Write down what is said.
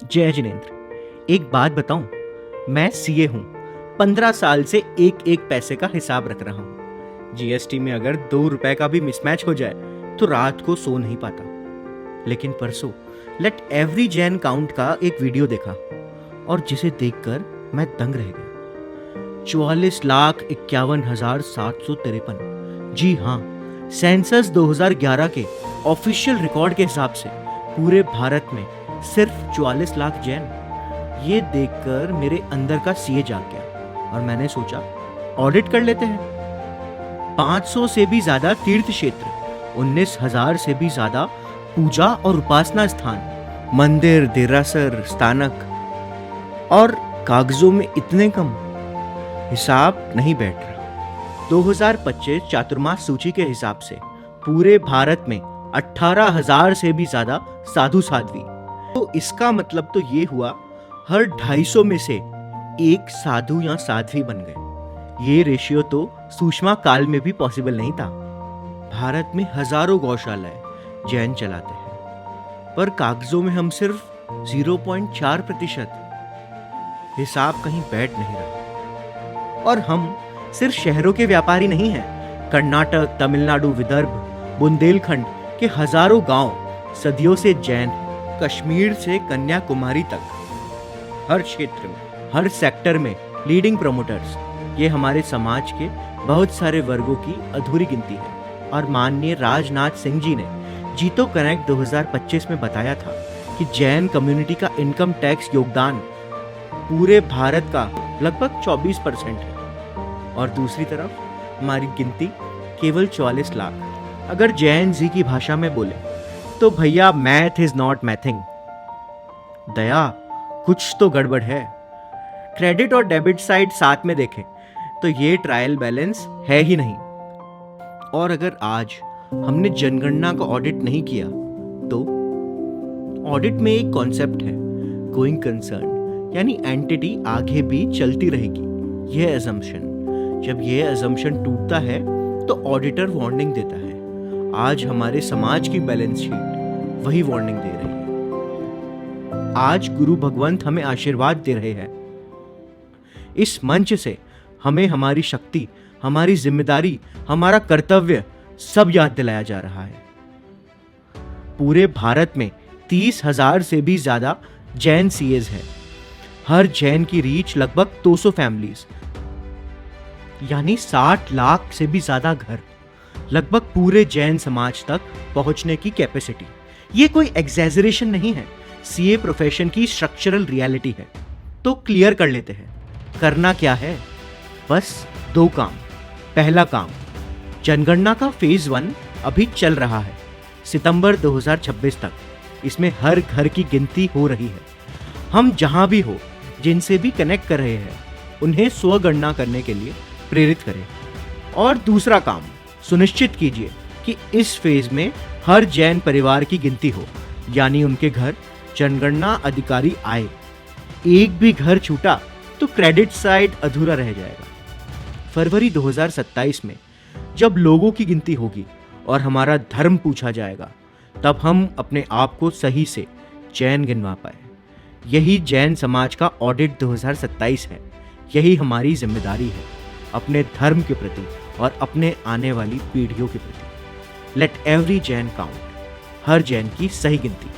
जय जिनेंद्र, एक बात बताऊं, मैं सीए हूं। 15 साल से एक एक पैसे का हिसाब रख रहा हूं। जीएसटी में अगर 2 रुपए का भी मिसमैच हो जाए तो रात को सो नहीं पाता। लेकिन परसों लेट एवरी जैन काउंट का एक वीडियो देखा और जिसे देखकर मैं दंग रह गया। 44,51,753। जी हाँ, सेंसस 2011 के ऑफिशियल रिकॉर्ड के हिसाब से पूरे भारत में सिर्फ 44 लाख जैन। ये देखकर मेरे अंदर का सीए जाग गया और मैंने सोचा ऑडिट कर लेते हैं। 500 से भी ज्यादा तीर्थ क्षेत्र, 19,000 से भी ज्यादा पूजा और उपासना स्थान, मंदिर, देरासर, स्थानक, और कागजों में इतने कम, हिसाब नहीं बैठ रहा। 2025 चातुर्मास सूची के हिसाब से पूरे भारत में 18,000 से भी ज्यादा साधु साध्वी। तो इसका मतलब तो ये हुआ हर 250 में से एक साधु या साध्वी बन गए। ये रेशियो तो सुषमा काल में भी पॉसिबल नहीं था। भारत में हजारों गौशालाएं जैन चलाते हैं, पर कागजों में हम सिर्फ 0.4%। हिसाब कहीं बैठ नहीं रहा। और हम सिर्फ शहरों के व्यापारी नहीं हैं। कर्नाटक, तमिलनाडु, विदर्भ, बुंदेलखंड के हजारों गांव सदियों से जैन हैं। कश्मीर से कन्याकुमारी तक, हर क्षेत्र में, हर सेक्टर में लीडिंग प्रोमोटर्स। ये हमारे समाज के बहुत सारे वर्गों की अधूरी गिनती है। और माननीय राजनाथ सिंह जी ने जीतो कनेक्ट 2025 में बताया था कि जैन कम्युनिटी का इनकम टैक्स योगदान पूरे भारत का लगभग 24% है। और दूसरी तरफ हमारी गिनती केवल 44 लाख। अगर जैन जी की भाषा में बोले तो भैया, मैथ इज नॉट मैथिंग। दया, कुछ तो गड़बड़ है। क्रेडिट और डेबिट साइड साथ में देखें तो ये ट्रायल बैलेंस है ही नहीं। और अगर आज हमने जनगणना का ऑडिट नहीं किया तो ऑडिट में एक कॉन्सेप्ट है गोइंग कंसर्न, यानी एंटिटी आगे भी चलती रहेगी। यह अजम्पशन, जब यह अजम्पशन टूटता है तो ऑडिटर वार्निंग देता है। आज हमारे समाज की बैलेंस शीट वही वार्निंग दे रही है। आज गुरु भगवंत हमें आशीर्वाद दे रहे हैं। इस मंच से हमें हमारी शक्ति, हमारी जिम्मेदारी, हमारा कर्तव्य सब याद दिलाया जा रहा है। पूरे भारत में 30,000 से भी ज्यादा जैन सीएज हैं। हर जैन की रीच लगभग 200 फैमिलीज, यानी 60 लाख से भी ज्यादा घर, लगभग पूरे जैन समाज तक पहुंचने की कैपेसिटी। ये कोई एग्जैजरेशन नहीं है, सीए प्रोफेशन की स्ट्रक्चरल रियलिटी है। तो क्लियर कर लेते हैं, करना क्या है? बस 2 काम। पहला काम, जनगणना का फेज 1 अभी चल रहा है, सितंबर 2026 तक। इसमें हर घर की गिनती हो रही है। हम जहां भी हो, जिनसे भी कनेक्ट कर रहे हैं, उन्हें स्वगणना करने के लिए प्रेरित करें। और दूसरा काम, सुनिश्चित कीजिए कि इस फेज में हर जैन परिवार की गिनती हो, यानी उनके घर जनगणना अधिकारी आए। एक भी घर छूटा तो क्रेडिट साइड अधूरा रह जाएगा। फरवरी 2027 में जब लोगों की गिनती होगी और हमारा धर्म पूछा जाएगा, तब हम अपने आप को सही से जैन गिनवा पाए। यही जैन समाज का ऑडिट 2027 है। यही हमारी जिम्मेदारी है अपने धर्म के प्रति और अपने आने वाली पीढ़ियों के प्रति। लेट एवरी जैन काउंट, हर जैन की सही गिनती।